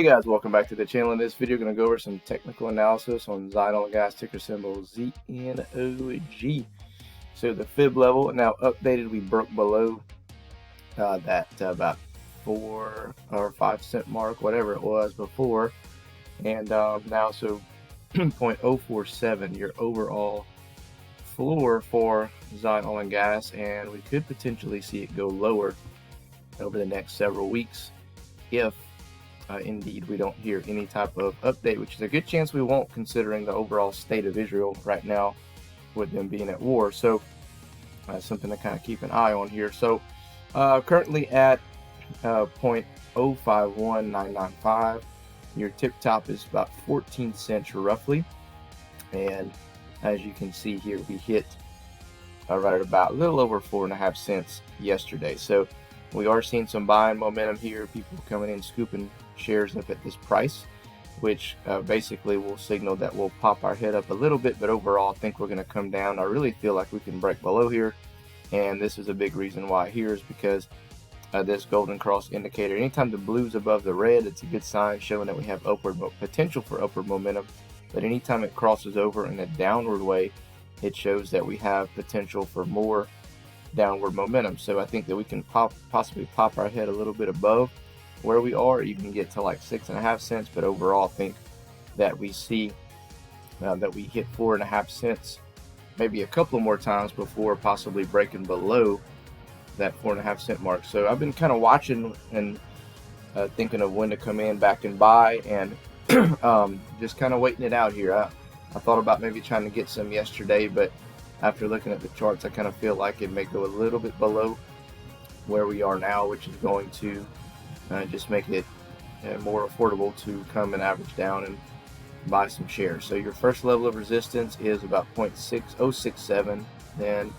Hey guys, welcome back to the channel. In this video, we're going to go over some technical analysis on ZNOG gas, ticker symbol ZNOG. So the fib level now updated. We broke below that about 4 or 5 cent mark, whatever it was before, and now so 0.047 your overall floor for ZNOG gas, and we could potentially see it go lower over the next several weeks if indeed we don't hear any type of update, which is a good chance we won't, considering the overall state of Israel right now with them being at war. So something to kind of keep an eye on here. So currently at 0.051995, your tip top is about 14 cents roughly, and as you can see here, we hit right at about a little over 4.5 cents yesterday. So we are seeing some buying momentum here, people coming in scooping shares up at this price, which basically will signal that we'll pop our head up a little bit, but overall I think we're going to come down. I really feel like we can break below here, and this is a big reason why here is because this golden cross indicator, anytime the blue's above the red, it's a good sign showing that we have upward potential for upward momentum, but anytime it crosses over in a downward way, it shows that we have potential for more downward momentum. So I think that we can possibly pop our head a little bit above where we are, even get to like 6.5 cents, but overall I think that we see that we hit 4.5 cents maybe a couple more times before possibly breaking below that 4.5 cent mark. So I've been kind of watching and thinking of when to come in back and buy, and just kind of waiting it out here. I thought about maybe trying to get some yesterday, but after looking at the charts, I kind of feel like it may go a little bit below where we are now, which is going to just make it more affordable to come and average down and buy some shares. So your first level of resistance is about 0.6067, then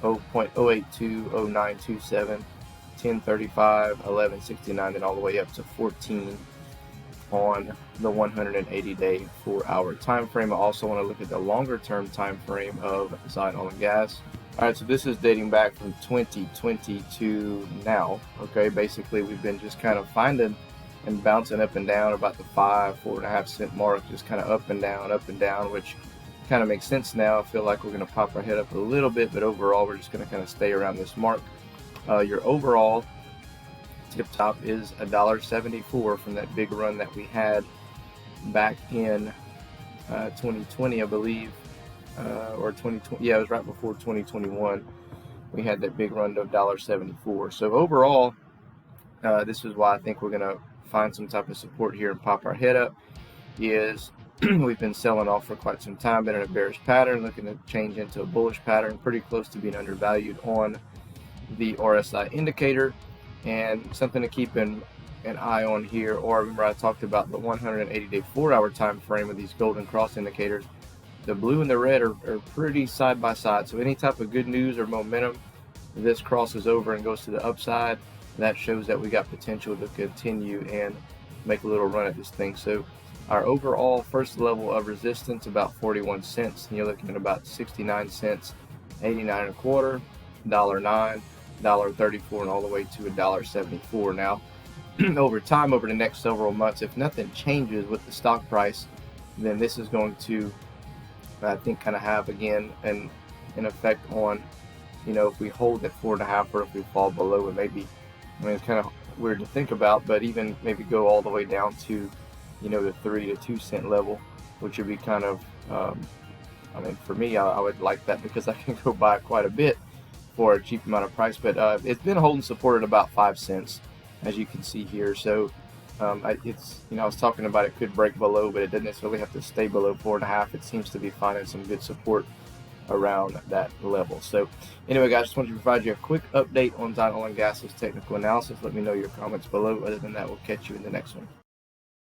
0.082, 0927, 1035, 1169, and all the way up to 14 on the 180-day 4-hour time frame. I also want to look at the longer term time frame of ZNOG gas. All right, so this is dating back from 2020 to now. Okay, basically we've been just kind of finding and bouncing up and down about the 4.5 cent mark, just kind of up and down, which kind of makes sense now. I feel like we're going to pop our head up a little bit, but overall we're just going to kind of stay around this mark. Your overall tip top is $1.74 from that big run that we had back in 2020, I believe, or 2020. Yeah, it was right before 2021. We had that big run to $1.74. So overall, this is why I think we're going to find some type of support here and pop our head up. Is we've been selling off for quite some time, been in a bearish pattern, looking to change into a bullish pattern, pretty close to being undervalued on the RSI indicator. And something to keep an eye on here, or remember I talked about the 180-day 4-hour time frame of these golden cross indicators. The blue and the red are pretty side by side, so any type of good news or momentum, this crosses over and goes to the upside, that shows that we got potential to continue and make a little run at this thing. So our overall first level of resistance about 41 cents, and you're looking at about 69 cents, 89 1/4, $1.09, $1.34, and all the way to $1.74. Now over time, over the next several months, if nothing changes with the stock price, then this is going to, I think, kind of have again an effect on, you know, if we hold at 4.5 or if we fall below it. Maybe, I mean, it's kind of weird to think about, but even maybe go all the way down to, you know, the 3 to 2 cent level, which would be kind of I mean, for me, I would like that because I can go buy quite a bit for a cheap amount of price. But it's been holding support at about 5 cents, as you can see here. So it's, you know, I was talking about it could break below, but it doesn't necessarily have to stay below 4.5. It seems to be finding some good support around that level. So anyway, guys, just wanted to provide you a quick update on ZNOG gas's technical analysis. Let me know your comments below. Other than that, we'll catch you in the next one.